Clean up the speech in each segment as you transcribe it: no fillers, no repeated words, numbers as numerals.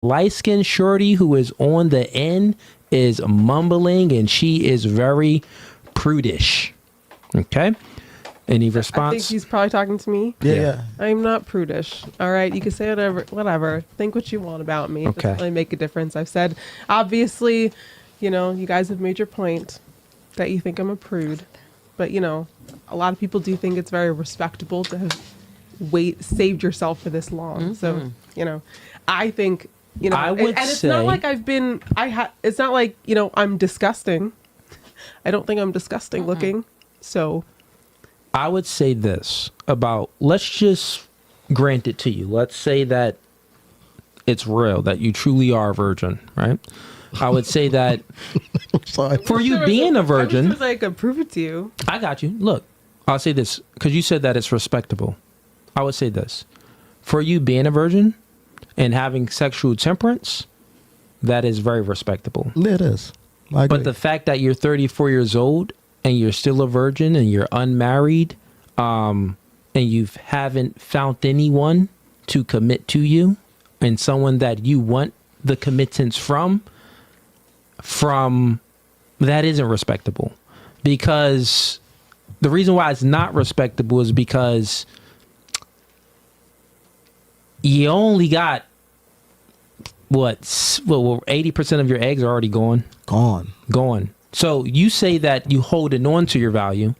light-skinned shorty who is on the end is mumbling and she is very prudish. Okay? Any response? I think he's probably talking to me. Yeah. I'm not prudish. All right. You can say whatever. Think what you want about me. It doesn't really make a difference. I've said, obviously, you guys have made your point that you think I'm a prude. But, a lot of people do think it's very respectable to have saved yourself for this long. So, I think, I would and it's say, not like it's not like, I'm disgusting. I don't think I'm disgusting looking. So I would say this about, let's just grant it to you. Let's say that it's real, that you truly are a virgin, right? I would say that for you being a virgin, I could prove it to you. I got you. Look, I'll say this because you said that it's respectable. I would say this: for you being a virgin and having sexual temperance, that is very respectable. It is. I agree. But the fact that you're 34 years old and you're still a virgin and you're unmarried, and you haven't found anyone to commit to you and someone that you want the committance from that isn't respectable. Because the reason why it's not respectable is because you only got 80% of your eggs are already gone. So you say that you holding on to your value,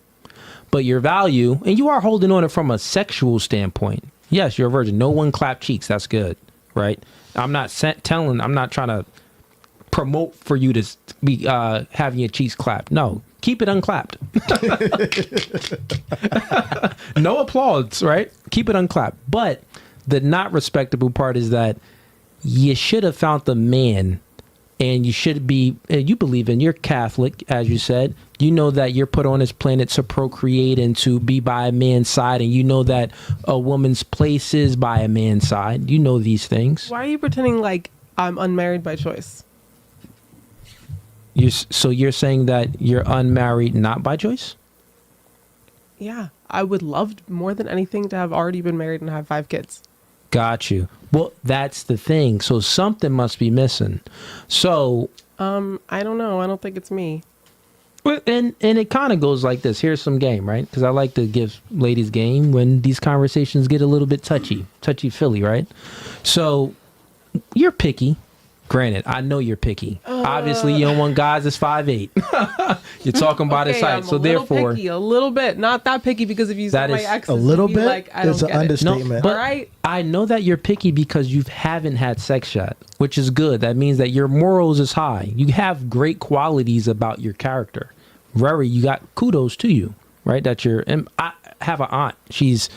but your value, and you are holding on it from a sexual standpoint. Yes, you're a virgin. No one clap cheeks. That's good, right? I'm not trying to promote for you to be having your cheeks clapped. No, keep it unclapped. No applause, right? Keep it unclapped. But the not respectable part is that you should have found the man, and you should be, you believe in, you're Catholic, as you said. You know that you're put on this planet to procreate and to be by a man's side, and you know that a woman's place is by a man's side. You know these things. Why are you pretending like I'm unmarried by choice? So you're saying that you're unmarried not by choice? Yeah, I would love more than anything to have already been married and have 5 kids. Got you. Well, that's the thing. So something must be missing. So I don't know. I don't think it's me. And it kind of goes like this. Here's some game, right? Because I like to give ladies game when these conversations get a little bit touchy-feely, right? So you're picky. Granted, I know you're picky. Obviously, you don't want guys that's 5'8". You're talking about his height. So therefore, picky, a little bit, not that picky, because if you said my exes, a little bit like, I don't is an understatement. No, but all right. I know that you're picky because you haven't had sex yet, which is good. That means that your morals is high. You have great qualities about your character. You got kudos to you, right? And I have an aunt. She's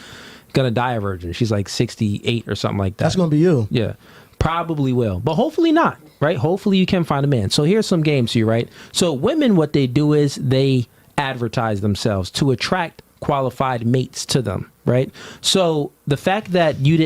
gonna die a virgin. She's like 68 or something like that. That's gonna be you. Yeah. Probably will, but hopefully not, right? Hopefully you can find a man. So here's some games to you, right? So women, what they do is they advertise themselves to attract qualified mates to them, right? So the fact that you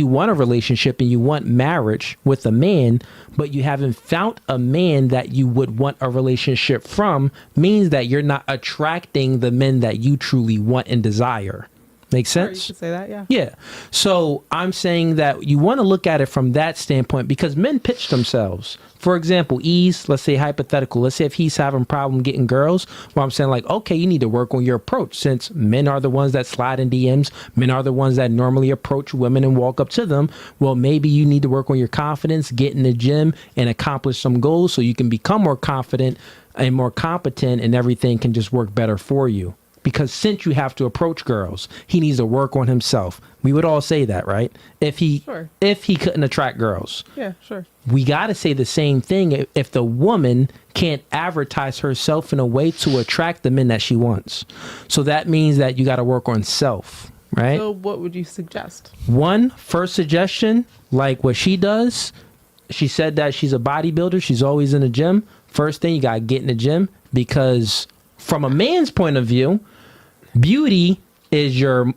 want a relationship and you want marriage with a man, but you haven't found a man that you would want a relationship from, means that you're not attracting the men that you truly want and desire. Make sense? Sure, you could say that, yeah. Yeah. So I'm saying that you want to look at it from that standpoint because men pitch themselves. For example, let's say hypothetical. Let's say if he's having a problem getting girls, well, I'm saying like, okay, you need to work on your approach since men are the ones that slide in DMs. Men are the ones that normally approach women and walk up to them. Well, maybe you need to work on your confidence, get in the gym and accomplish some goals so you can become more confident and more competent and everything can just work better for you. Because since you have to approach girls, he needs to work on himself. We would all say that, right? If he couldn't attract girls. Yeah, sure. We got to say the same thing if the woman can't advertise herself in a way to attract the men that she wants. So that means that you got to work on self, right? So what would you suggest? First suggestion, like what she does, she said that she's a bodybuilder. She's always in the gym. First thing, you got to get in the gym because from a man's point of view, beauty is your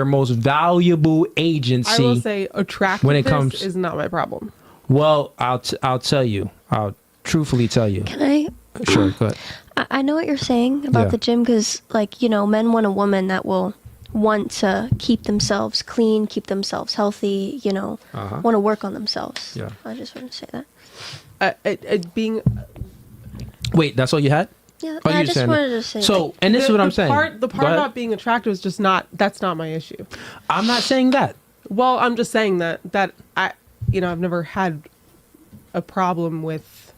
most valuable agency. I will say attractiveness is not my problem. Well, I'll tell you. I'll truthfully tell you. Can I? Sure, go ahead. I know what you're saying about the gym because, like, men want a woman that will want to keep themselves clean, keep themselves healthy, want to work on themselves. Yeah. I just want to say that. Being Wait, that's all you had? Yeah, Oh, I you just saying wanted that. to say So, and this is what I'm saying. The part about being attractive is just that's not my issue. I'm not saying that. Well, I'm just saying that I, I've never had a problem with,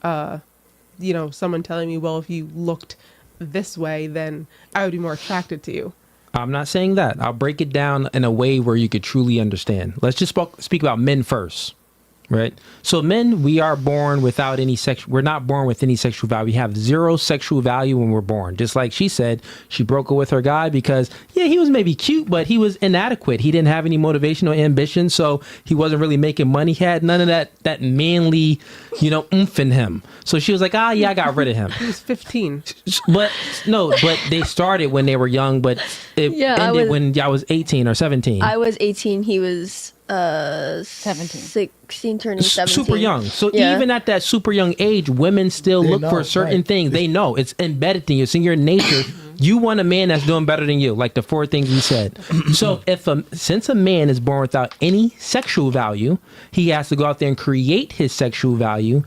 someone telling me, well, if you looked this way, then I would be more attracted to you. I'm not saying that. I'll break it down in a way where you could truly understand. Let's just speak about men first, right? So men, we are born without any we're not born with any sexual value. We have zero sexual value when we're born. Just like she said, she broke up with her guy because, yeah, he was maybe cute, but he was inadequate. He didn't have any motivation or ambition, so he wasn't really making money. He had none of that manly, oomph in him. So she was like, yeah, I got rid of him. He was 15. But they started when they were young, but it ended when I was 18 or 17. I was 18. He was 17. 16, turning 17. Super young. So even at that super young age, women still look for certain things. They know it's embedded in you. It's in your nature. You want a man that's doing better than you, like the 4 things we said. So since a man is born without any sexual value, he has to go out there and create his sexual value.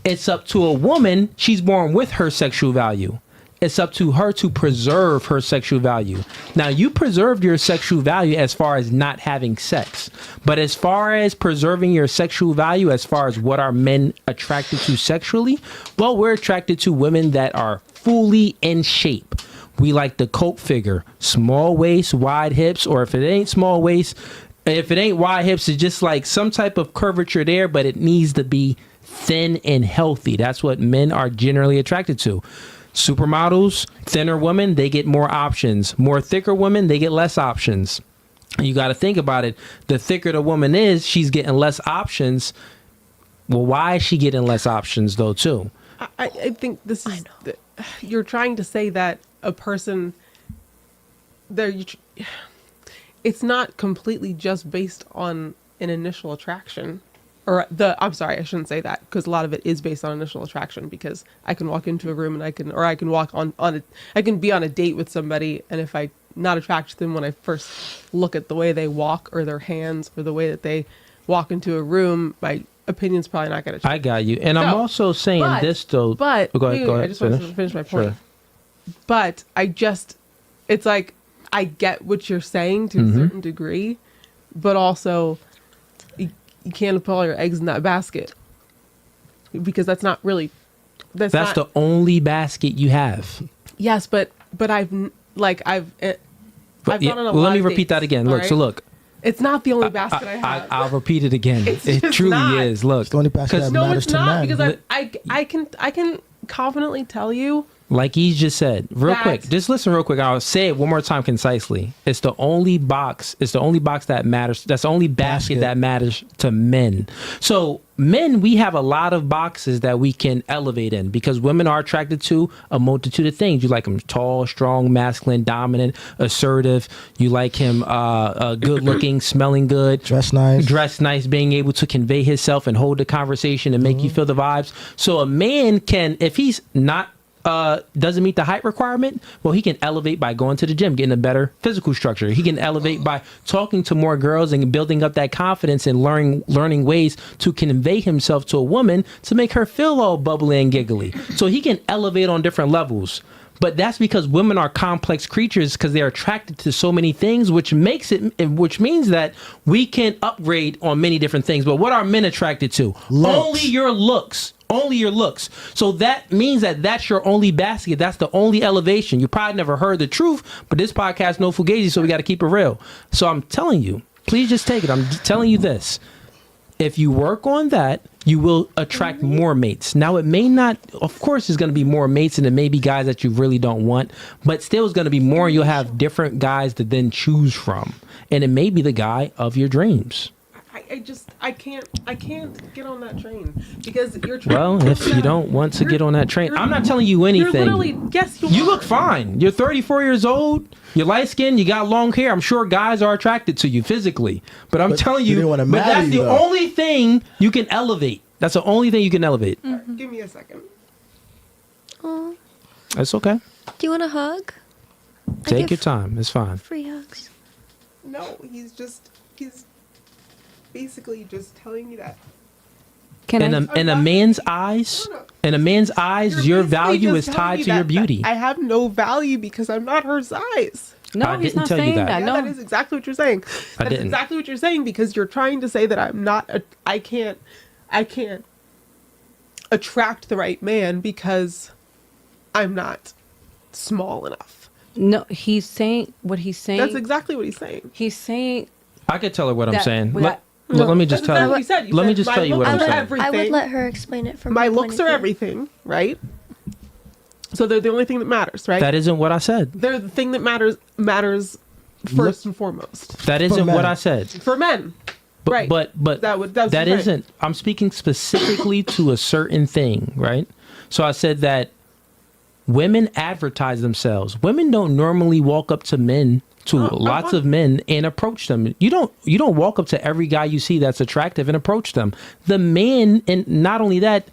It's up to a woman. She's born with her sexual value. It's up to her to preserve her sexual value. Now, you preserved your sexual value as far as not having sex. But as far as preserving your sexual value, as far as what are men attracted to sexually, well, we're attracted to women that are fully in shape. We like the Coke figure, small waist, wide hips, or if it ain't small waist, if it ain't wide hips, it's just like some type of curvature there, but it needs to be thin and healthy. That's what men are generally attracted to. Supermodels, thinner women, they get more options. More thicker women, they get less options. You got to think about it. The thicker the woman is, she's getting less options. Well, why is she getting less options though, too? I think this is you're trying to say that a person it's not completely just based on an initial attraction. I'm sorry, I shouldn't say that, because a lot of it is based on initial attraction, because I can walk into a room and I can walk I can be on a date with somebody, and if I'm not attracted to them when I first look at the way they walk or their hands or the way that they walk into a room, my opinion's probably not going to change. I got you. And I'm also saying this though. But go ahead. I just want to finish my point. Sure. But it's like, I get what you're saying to a certain degree, but also you can't put all your eggs in that basket, because that's not really that's the only basket you have. Yes, but I've gone on a lot let me of repeat dates, that again. Look, right? so look, it's not the only basket I have. I'll repeat it again. It truly not. is. Look, It's the only basket that matters it's to not, men. because I can confidently tell you, like he just said, real quick, just listen real quick. I'll say it one more time concisely. It's the only box that matters. That's the only basket that matters to men. So men, we have a lot of boxes that we can elevate in, because women are attracted to a multitude of things. You like him tall, strong, masculine, dominant, assertive. You like him good looking, smelling good, Dress nice, being able to convey himself and hold the conversation and make you feel the vibes. So a man can, if he's not doesn't meet the height requirement, well, he can elevate by going to the gym, getting a better physical structure. He can elevate by talking to more girls and building up that confidence and learning ways to convey himself to a woman to make her feel all bubbly and giggly. So he can elevate on different levels. But that's because women are complex creatures, because they're attracted to so many things, which means that we can upgrade on many different things. But what are men attracted to? Only your looks. Only your looks. So that means that that's your only basket. That's the only elevation. You probably never heard the truth, but this podcast no fugazi, so we got to keep it real. So I'm telling you, please just take it. I'm telling you this. If you work on that, you will attract more mates. Now, it may not, of course, there's going to be more mates, and it may be guys that you really don't want, but still it's going to be more. You'll have different guys to then choose from, and it may be the guy of your dreams. I can't get on that train, because you're trying. Well, if you don't want to get on that train, I'm not telling you anything. You're literally, yes, you look fine. You're 34 years old. You're light skinned. You got long hair. I'm sure guys are attracted to you physically, but I'm telling you, but that's the only thing you can elevate. That's the only thing you can elevate. Give me a second. Oh, That's okay. do you want a hug? Take your time. It's fine. Free hugs. No, he's basically just telling you that. In a man's eyes, your You're basically value just is telling tied me to your that beauty. I have no value because I'm not her size. No, I he's didn't not tell you saying that. that. Yeah, No. that is exactly what you're saying. That's didn't. exactly what you're saying because you're trying to say that I can't attract the right man because I'm not small enough. No, he's saying what he's saying. That's exactly what he's saying. He's saying I could tell her what I'm that- saying. that- Let me just That's tell exactly you. what you said. You Let me said, just "My tell you what looks I'm are saying. everything." I would let her explain it from My her point looks of are view. everything, right? So they're the only thing that matters, right? That isn't what I said. They're the thing that matters first and foremost That isn't men. what I said. for men. But, Right. but That was right. isn't. I'm speaking specifically to a certain thing, right? So I said that women advertise themselves. Women don't normally walk up to men, to lots of men, and approach them. You don't walk up to every guy you see that's attractive and approach them. The man, and not only that,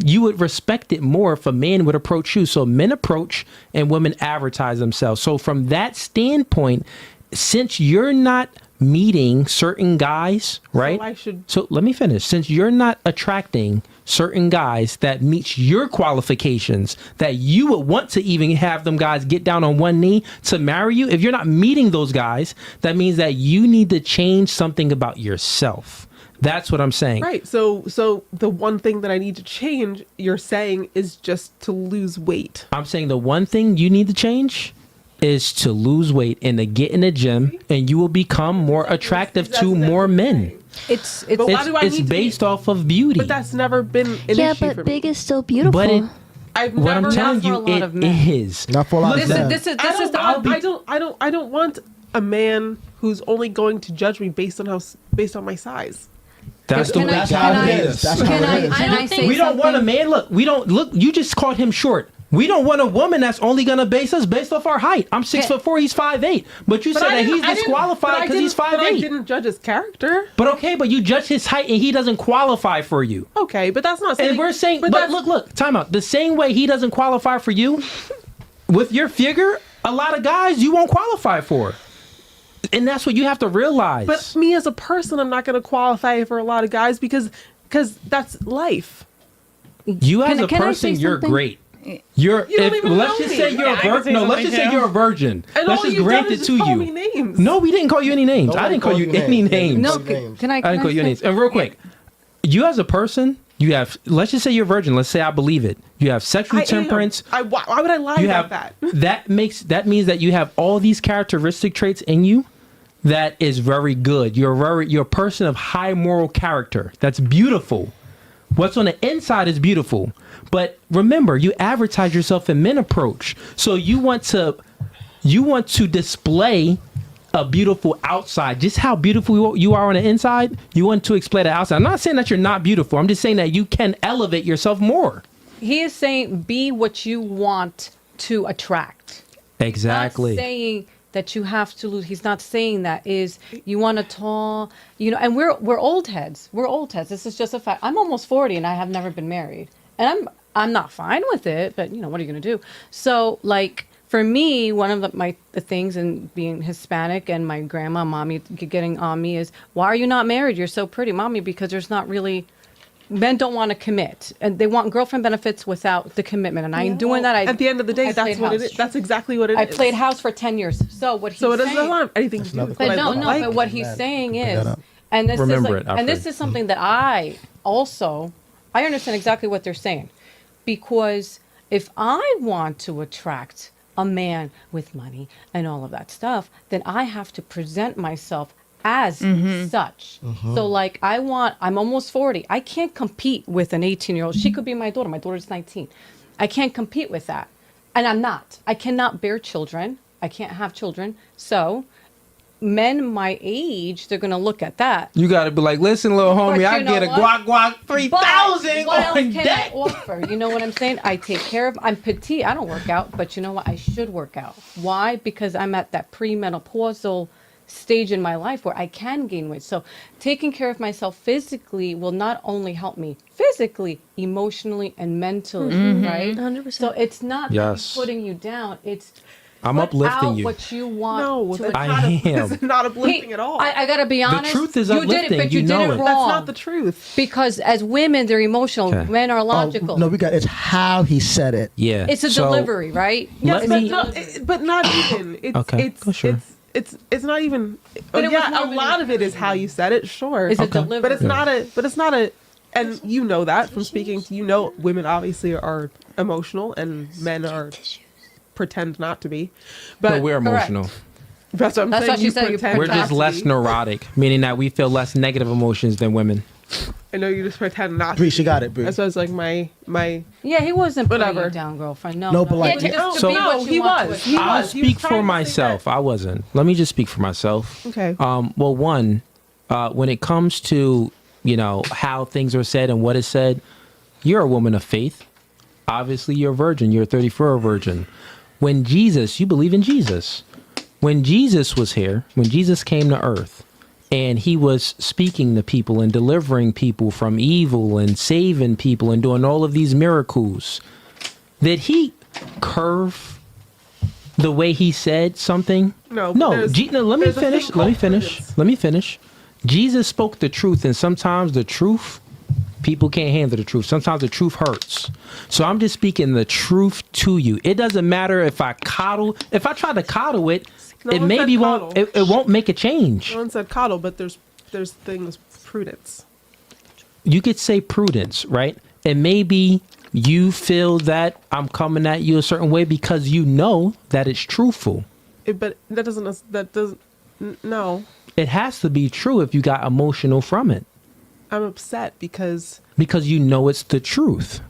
you would respect it more if a man would approach you. So men approach and women advertise themselves. So from that standpoint, since you're not meeting certain guys, right? I should- So let me finish. Since you're not attracting certain guys that meets your qualifications, that you would want to even have them guys get down on one knee to marry you, if you're not meeting those guys, that means that you need to change something about yourself. That's what I'm saying. Right. So the one thing that I need to change, you're saying, is just to lose weight. I'm saying the one thing you need to change is to lose weight and to get in the gym, and you will become more attractive to more men. it's But why It's, do I it's need to based be, off of beauty. But that's never been an Yeah, issue for but me. big is still beautiful. But it, I've what never I'm telling for a you, lot it of men. is. Not for a lot of men. this is I don't want a man who's only going to judge me based on my size. That's the Can I- way. That's can how I- it is. That's how can I- it is. can I say We don't want a something? man. Look, we don't look. You just called him short. We don't want a woman that's only gonna base us based off our height. I'm 6'4", he's 5'8". But you said that he's disqualified because he's But I 5'8". didn't judge his character. But okay, but you judge his height and he doesn't qualify for you. Okay, but that's not. And we're saying, but that's- look, time out. The same way he doesn't qualify for you, with your figure, a lot of guys you won't qualify for. And that's what you have to realize. But me as a person, I'm not going to qualify for a lot of guys because that's life. you as a can I say person, you're something? great. You're. You don't If, even let's know just me. say you're Yeah, a I can virgin. say No, let's something just say too. you're a virgin. And Let's all just you've grant done it is to just call you. me names. No, we didn't call you any names. I Nobody didn't call you any names. No, Those names. can I? I didn't call you any names. And real quick, you as a person, you have. Let's just say you're a virgin. Let's say I believe it. You have sexual I am. temperance. Why would I lie You about have that? that means that you have all these characteristic traits in you. That is very good. You're a person of high moral character. That's beautiful. What's on the inside is beautiful. But remember, you advertise yourself in men approach. So you want to display a beautiful outside. Just how beautiful you are on the inside, you want to display the outside. I'm not saying that you're not beautiful. I'm just saying that you can elevate yourself more. He is saying be what you want to attract. Exactly. Not saying that you have to lose. He's not saying that. Is you want a tall, and we're old heads. We're old heads. This is just a fact. I'm almost 40 and I have never been married, and I'm not fine with it. But what are you gonna do? So like for me, one of the things in being Hispanic and my grandma, mommy getting on me is, why are you not married? You're so pretty, mommy, because there's not really. Men don't want to commit, and they want girlfriend benefits without the commitment. And I ain't doing that. At the end of the day, I that's played what it house. is. That's exactly what it is. I played house for 10 years. So what he's So it saying, doesn't have anything to do with what but I no, look no. like. But what he's saying Bring is, that up. and this Remember is it, like, and this Alfred. is something that I understand exactly what they're saying, because if I want to attract a man with money and all of that stuff, then I have to present myself as such. So like I'm almost 40. I can't compete with an 18-year-old. She could be my daughter. My daughter's 19. I can't compete with that. And I'm not. I cannot bear children. I can't have children. So men my age, they're going to look at that. You got to be like, listen, little homie, But I you know get a what? guac But 3,000 what else on can deck. I offer? You know what I'm saying? I take care of. I'm petite. I don't work out, but you know what? I should work out. Why? Because I'm at that premenopausal stage in my life where I can gain weight. So taking care of myself physically will not only help me physically, emotionally, and mentally, right? 100%. So it's not Yes. putting you down. It's I'm put uplifting out you. what you want No, to that's I not, am. that's not uplifting at all. I gotta be honest. truth is you did uplifting. it, but You you, know did it. it wrong. That's not the truth. Because as women, they're emotional. Okay. Men are Oh, logical. no, it's how he said it. Yeah. It's a So, delivery, right? Let Yes, me- but not even. It's, Okay, It's, go, sure. it's not even. But it was yeah, more a of an lot of it is how you said it. Sure, It's a Okay. delivery. but it's not a. But it's not a. And you know that from speaking to women obviously are emotional and men are pretend not to be. But we're Correct. emotional. That's what I'm That's saying. what she said, you pretend We're not just to less be. neurotic, meaning that we feel less negative emotions than women. I know you just pretend not. Bree, to she be. got it, Bree. That's why it's like my. Yeah, he wasn't putting Whatever. you down, girlfriend. No, No, but like- Yeah, just to So- be No, what he you want was. to He achieve. I'll was. He speak was for trying to say myself. that. I wasn't. Let me just speak for myself. Okay. Well, one, when it comes to how things are said and what is said, you're a woman of faith. Obviously, you're a virgin. You're a 34 virgin. When Jesus, you believe in Jesus. When Jesus was here, when Jesus came to earth, and he was speaking to people and delivering people from evil and saving people and doing all of these miracles, did he curve the way he said something? No, No. there's- No, let me there's a thing finish. Let me called finish. prudence. Let me finish. Jesus spoke the truth, and sometimes the truth, people can't handle the truth. Sometimes the truth hurts. So I'm just speaking the truth to you. It doesn't matter if I coddle. If I try to coddle it, No it one maybe said won't. coddle. It won't make a change. No one said coddle, but there's things prudence. You could say prudence, right? And maybe you feel that I'm coming at you a certain way because you know that it's truthful. But that doesn't. That doesn't. No, It has to be true if you got emotional from it I'm upset because because you know it's the truth.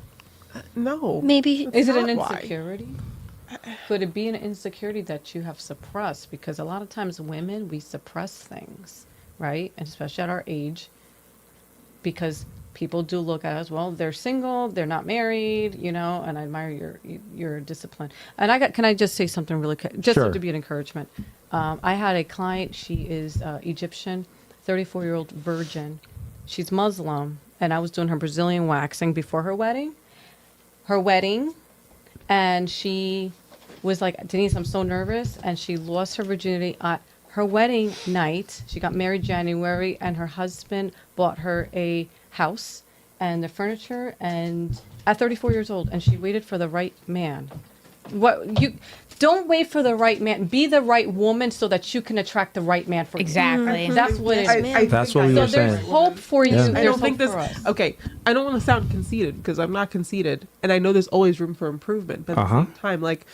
no. Maybe Is it an not why. insecurity? Could it be an insecurity that you have suppressed? Because a lot of times women, we suppress things, right? And especially at our age, because people do look at us, well, they're single, they're not married, and I admire your discipline. And can I just say something really quick, just Sure. to be an encouragement? I had a client, she is Egyptian, 34-year-old virgin. She's Muslim, and I was doing her Brazilian waxing before her wedding. And she was like, Denise, I'm so nervous. And she lost her virginity at her wedding night. She got married January, and her husband bought her a house and the furniture, and at 34 years old, and she waited for the right man. Don't wait for the right man. Be the right woman so that you can attract the right man for you. Exactly. That's what it is. That's what we think were So there's saying. hope for you. Yeah. I There's don't think hope this. for us. Okay, I don't want to sound conceited because I'm not conceited, and I know there's always room for improvement. But at the same time, like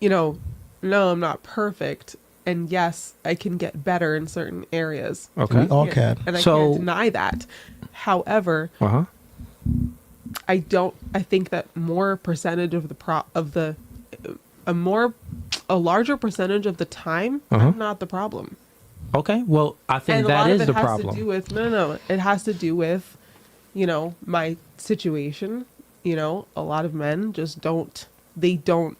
no, I'm not perfect, and yes, I can get better in certain areas. Okay. We all can. And I So- can't deny that. However, Uh-huh. I think that more percentage of a larger percentage of the time, I'm not the problem. Okay. Well, I think And a that lot is of the it has problem. to do with no. It has to do with, my situation. A lot of men just don't. They don't.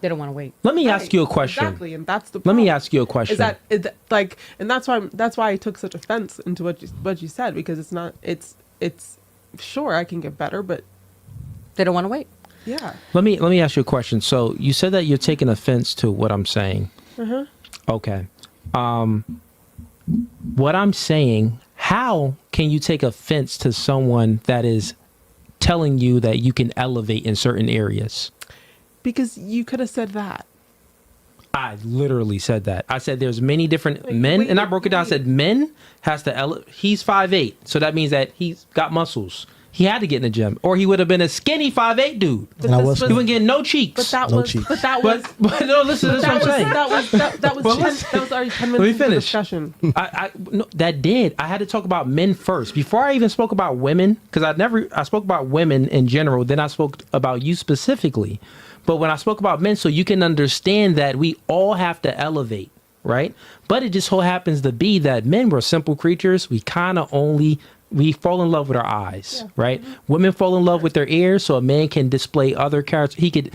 They don't want to wait. Let me ask you a question. Exactly, and that's the. Let me problem. ask you a question. Is that like, and that's why I took such offense into what you said, because it's not. It's sure I can get better, but They don't want to wait. yeah. Let me ask you a question. So you said that you're taking offense to what I'm saying. Uh-huh. Okay. What I'm saying, how can you take offense to someone that is telling you that you can elevate in certain areas? Because you could have said that. I literally said that. I said there's many different Wait, men, wait, and I broke it down. I wait. said men has to he's 5'8", so that means that he's got muscles. He had to get in the gym, or he would have been a skinny 5'8" dude. And I this was- He wouldn't get no cheeks. But that No was. cheeks. But that was. but no, listen, this is what I'm saying. That was Well, 10, listen. that was already 10 Let me minutes into the finish. discussion. No, that did. I had to talk about men first before I even spoke about women, because I spoke about women in general. Then I spoke about you specifically. But when I spoke about men, so you can understand that we all have to elevate, right? But it just so happens to be that men were simple creatures. We fall in love with our eyes, right? Women fall in love with their ears, so a man can display other characters. He could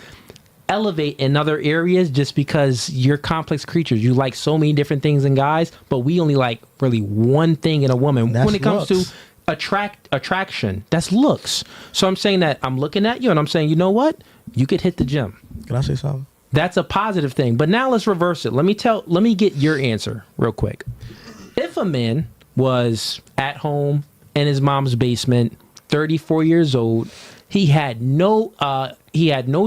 elevate in other areas just because you're complex creatures. You like so many different things in guys, but we only like really one thing in a woman. That's When it comes looks. to attraction. That's looks. So I'm saying that I'm looking at you and I'm saying, you know what? You could hit the gym. Can I say something? That's a positive thing. But now let's reverse it. Let me get your answer real quick. If a man was at home in his mom's basement, 34 years old, he had no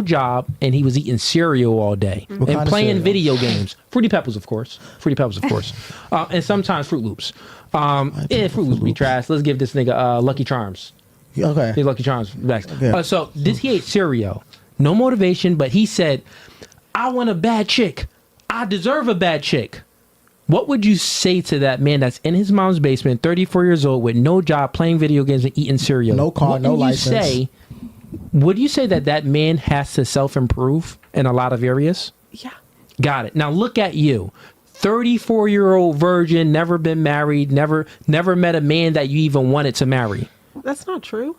job, and he was eating cereal all day and playing video games. Fruity Pebbles, of course. And sometimes Fruit Loops. Fruit Loops be trash. Let's give this nigga Lucky Charms. Okay. His Lucky Charms back. Yeah. So he ate cereal. No motivation, but he said, I want a bad chick. I deserve a bad chick. What would you say to that man that's in his mom's basement, 34 years old, with no job, playing video games and eating cereal? No car, no license. Would you say that man has to self-improve in a lot of areas? Yeah. Got it. Now look at you. 34-year-old virgin, never been married, never met a man that you even wanted to marry. That's not true.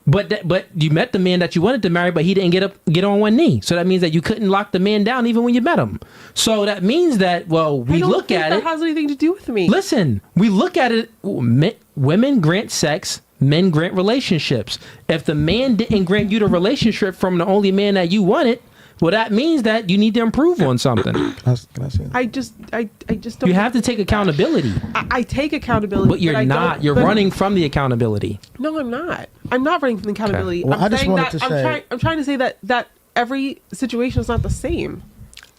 But you met the man that you wanted to marry, but he didn't get on one knee. So that means that you couldn't lock the man down even when you met him. So that means that, well, we look at it. That has anything to do with me. Listen, we look at it. Women grant sex, men grant relationships. If the man didn't grant you the relationship from the only man that you wanted, well, that means that you need to improve on something. Can I say that? I just don't. You have to take accountability. I take accountability, But you're not. You're running from the accountability. No, I'm not. I'm not running from the accountability. Okay. Well, I just wanted to say. I'm trying to say that every situation is not the same.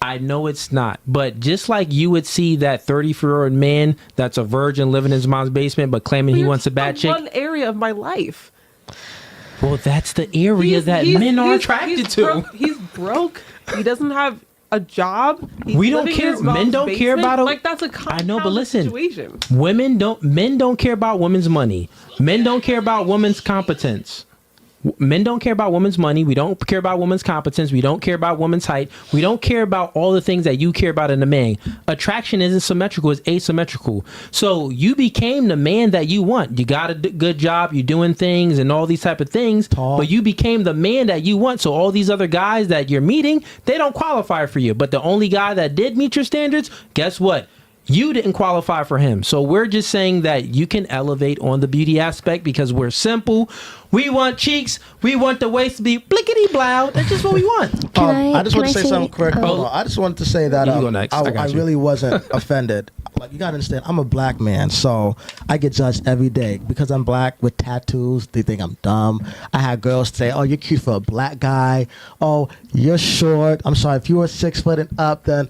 I know it's not, but just like you would see that 34-year-old man that's a virgin living in his mom's basement, but claiming he wants a bad chick. One area of my life. Well, that's the area that men are attracted to. He's broke. He doesn't have a job. We don't care. Men don't care about it. Like that's a I know, but listen, situation. Men don't care about women's money. Men don't care about women's competence. Men don't care about women's money. We don't care about women's competence. We don't care about women's height. We don't care about all the things that you care about in a man. Attraction isn't symmetrical, it's asymmetrical. So you became the man that you want. You got a good job, you're doing things and all these type of things, but you became the man that you want. So all these other guys that you're meeting, they don't qualify for you. But the only guy that did meet your standards, guess what? You didn't qualify for him. So we're just saying that you can elevate on the beauty aspect because we're simple. We want cheeks. We want the waist to be blickety blow. That's just what we want. I just want to say something quick. I just wanted to say that You go next. I really wasn't offended. Like, you gotta understand, I'm a black man, so I get judged every day because I'm black with tattoos. They think I'm dumb. I had girls say, "Oh, you're cute for a black guy. Oh, you're short. I'm sorry, if you were 6 foot and up, then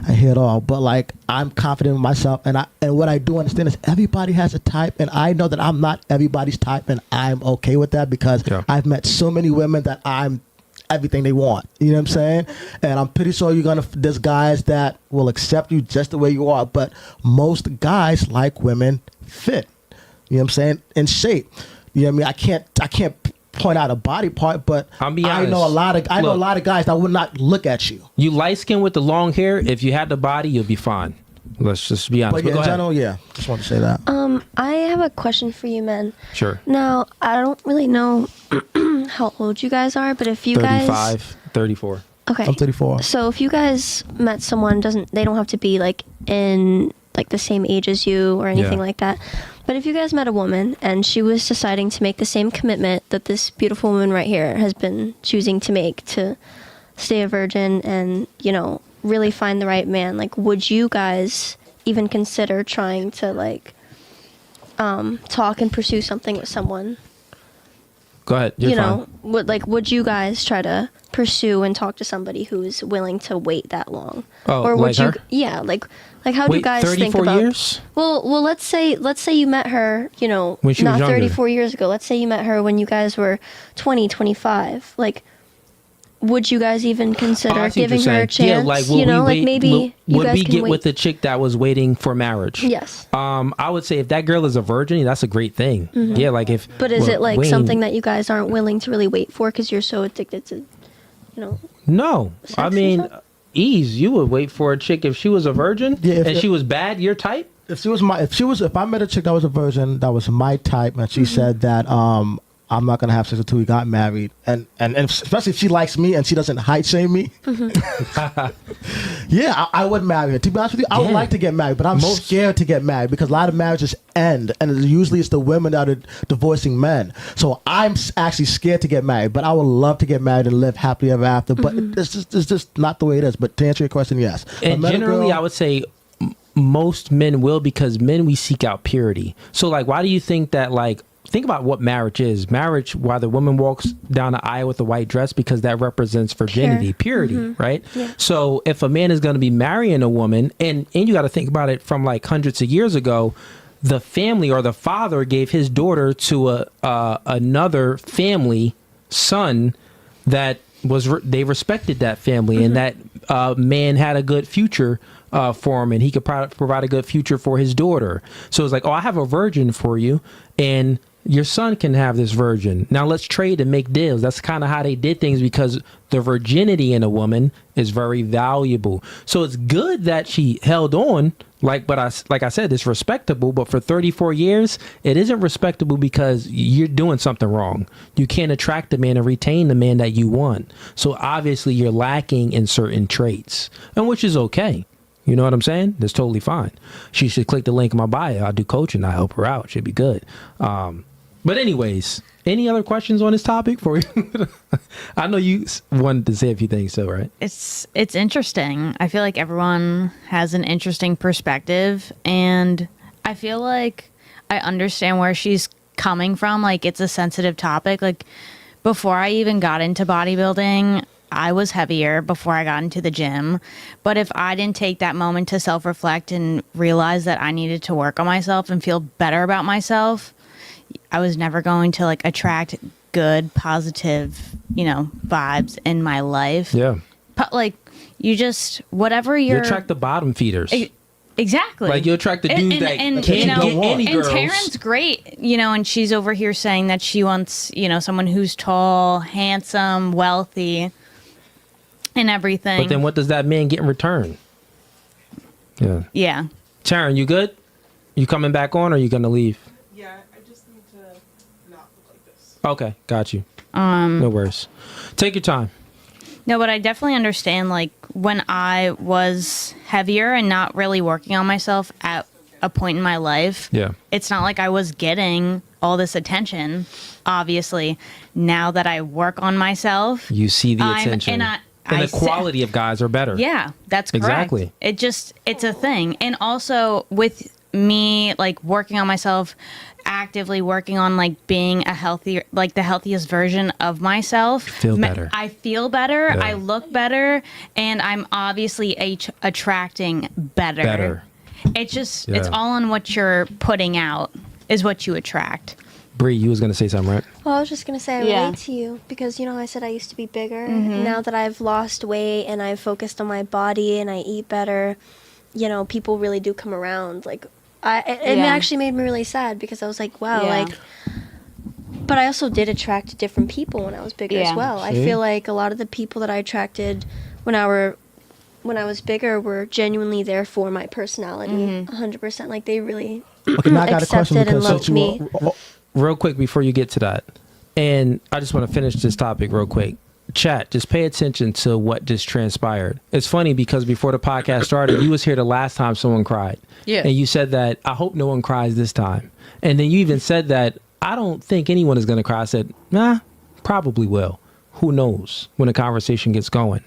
I hear it all." But like, I'm confident in myself, and what I do understand is everybody has a type, and I know that I'm not everybody's type, and I'm okay with that because I've met so many women that I'm everything they want. You know what I'm saying? And I'm pretty sure there's guys that will accept you just the way you are, but most guys like women fit. You know what I'm saying? In shape. You know what I mean? I can't point out a body part, but I'll be honest. I know a lot of guys that would not look at you. You light skin with the long hair, if you had the body, you'll be fine. Let's just be honest. But in general, just want to say that. I have a question for you, men. Sure. Now, I don't really know how old you guys are, but if you 35, 34. Okay. I'm 34. So if you guys met someone, they don't have to be like in like the same age as you or anything like that. But if you guys met a woman and she was deciding to make the same commitment that this beautiful woman right here has been choosing to make to stay a virgin and, really find the right man, like, would you guys even consider trying to like talk and pursue something with someone? Go ahead. You're fine. Would you guys try to pursue and talk to somebody who's willing to wait that long? Oh, or would like her? Yeah, like how do you guys think 34 about years? Well, let's say you met her, when she was not younger. 34 years ago. Let's say you met her when you guys were 20, 25. Like, would you guys even consider giving her a chance? Yeah, like, maybe you guys can get wait. with the chick that was waiting for marriage? Yes. I would say if that girl is a virgin, that's a great thing. Mm-hmm. Yeah, like if. But is it like something that you guys aren't willing to really wait for because you're so addicted to, No, sex I and mean, stuff? Ease, you would wait for a chick if she was a virgin and she was bad. Your type? If I met a chick that was a virgin, that was my type, and she said that I'm not gonna have sex until we got married, and especially if she likes me and she doesn't height shame me. Yeah, I would marry her. To be honest with you, I would like to get married, but I'm scared to get married because a lot of marriages end, and usually it's the women that are divorcing men. So I'm actually scared to get married, but I would love to get married and live happily ever after. But it's just not the way it is. But to answer your question, yes. And generally, I would say most men will, because men, we seek out purity. So like, why do you think that, like, think about what marriage is. Marriage, why the woman walks down the aisle with a white dress, because that represents virginity, purity, right? Yeah. So if a man is going to be marrying a woman, and you got to think about it from like hundreds of years ago, the family or the father gave his daughter to another family son that was they respected that family, and that man had a good future for him, and he could provide a good future for his daughter. So it's like, oh, I have a virgin for you, and your son can have this virgin. Now let's trade and make deals. That's kind of how they did things, because the virginity in a woman is very valuable. So it's good that she held on, like I said, it's respectable. But for 34 years, it isn't respectable, because you're doing something wrong. You can't attract the man and retain the man that you want. So obviously you're lacking in certain traits, and which is okay. You know what I'm saying? That's totally fine. She should click the link in my bio. I do coaching. I help her out. Should be good. But anyways, any other questions on this topic for you? I know you wanted to say a few things, so right? It's interesting. I feel like everyone has an interesting perspective, and I feel like I understand where she's coming from. Like, it's a sensitive topic. Like, before I even got into bodybuilding, I was heavier before I got into the gym. But if I didn't take that moment to self-reflect and realize that I needed to work on myself and feel better about myself, I was never going to like attract good, positive, vibes in my life. Yeah. But like, you just, whatever you attract the bottom feeders. Exactly. Like, you attract the dudes that can't get any girls. And Taryn's great, and she's over here saying that she wants, someone who's tall, handsome, wealthy, and everything. But then what does that man get in return? Yeah. Yeah. Taryn, you good? You coming back on, or are you going to leave? Yeah, I just need to not look like this. Okay, got you. No worries. Take your time. No, but I definitely understand, like, when I was heavier and not really working on myself at a point in my life, it's not like I was getting all this attention. Obviously, now that I work on myself, you see the attention. And the quality of guys are better. Yeah, that's correct. Exactly. It's a thing. And also with me, like, working on myself, actively working on like being a healthier, like the healthiest version of myself. Feel better. I feel better. Yeah. I look better, and I'm obviously attracting better. It's just it's all on what you're putting out is what you attract. Bree, you was gonna say something, right? Well, I was just gonna say I relate to you because I said I used to be bigger. Now that I've lost weight and I've focused on my body and I eat better, people really do come around. Like, it actually made me really sad because I was like, wow, like. But I also did attract different people when I was bigger as well. See? I feel like a lot of the people that I attracted when I was bigger were genuinely there for my personality, 100%. Like, they really accepted and loved me. Real quick before you get to that, and I just want to finish this topic real quick. Chat, just pay attention to what just transpired. It's funny because before the podcast started, you was here the last time someone cried. Yeah. And you said that, I hope no one cries this time. And then you even said that, I don't think anyone is going to cry. I said, nah, probably will. Who knows when the conversation gets going.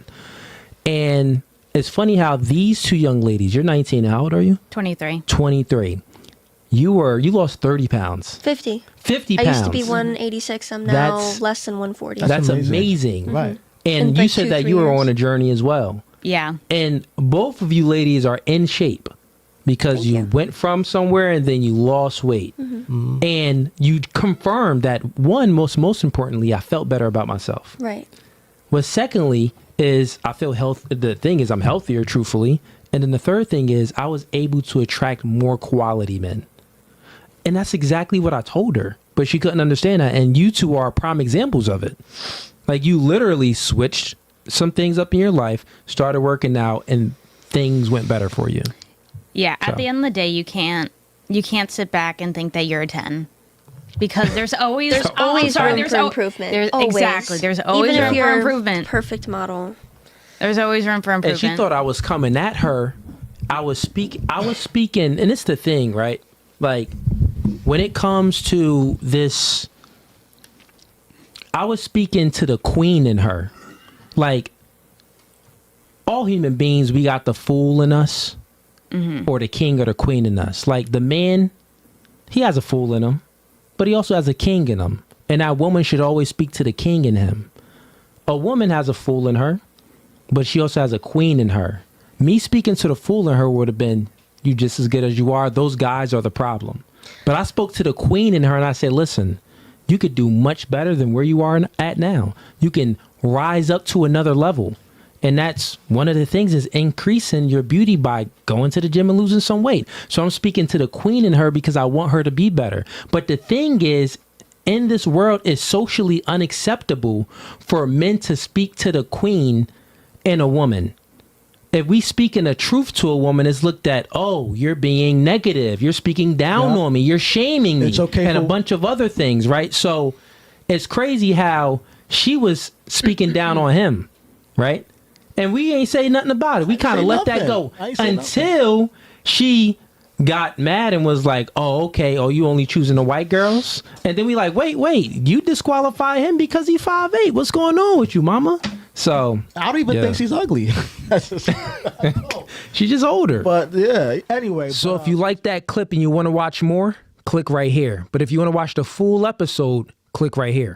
And it's funny how these two young ladies, you're 19, how old are you? 23. 23. You lost 30 pounds. 50 pounds. I used to be 186. I'm now less than 140. That's amazing. Right. And you said that you were on a journey as well. Yeah. And both of you ladies are in shape because you went from somewhere and then you lost weight. And you confirmed that, one, most importantly, I felt better about myself. Right. But secondly is I feel the thing is I'm healthier, truthfully. And then the third thing is I was able to attract more quality men. And that's exactly what I told her, but she couldn't understand that. And you two are prime examples of it. Like, you literally switched some things up in your life, started working out, and things went better for you. Yeah. So. At the end of the day, you can't sit back and think that you're a 10. because there's always Always room for improvement. Always. Exactly. There's always Even if room you're for improvement. perfect model. There's always room for And improvement. she thought I was coming at her. I was speaking, and it's the thing, right? Like, when it comes to this, I was speaking to the queen in her. Like, all human beings, we got the fool in us, or the king or the queen in us. Like, the man, he has a fool in him, but he also has a king in him. And that woman should always speak to the king in him. A woman has a fool in her, but she also has a queen in her. Me speaking to the fool in her would have been, you just as good as you are. Those guys are the problem. But I spoke to the queen in her and I said, listen, you could do much better than where you are at now. You can rise up to another level. And that's one of the things, is increasing your beauty by going to the gym and losing some weight. So I'm speaking to the queen in her because I want her to be better. But the thing is, in this world, it's socially unacceptable for men to speak to the queen in a woman. If we speaking the truth to a woman, it's looked at, oh, you're being negative. You're speaking down on me. You're shaming me. It's okay and a for- bunch of other things, right? So it's crazy how she was speaking down on him, right? And we ain't say nothing about it. We kind of say let that nothing. go I ain't say until she got mad and was like, oh, okay. Oh, you only choosing the white girls? And then we like, wait, you disqualify him because he 5'8". What's going on with you, mama? So I don't even yeah. think she's ugly. That's just, she's just older. but yeah, anyway. So if you like that clip and you want to watch more, click right here. But if you want to watch the full episode, click right here.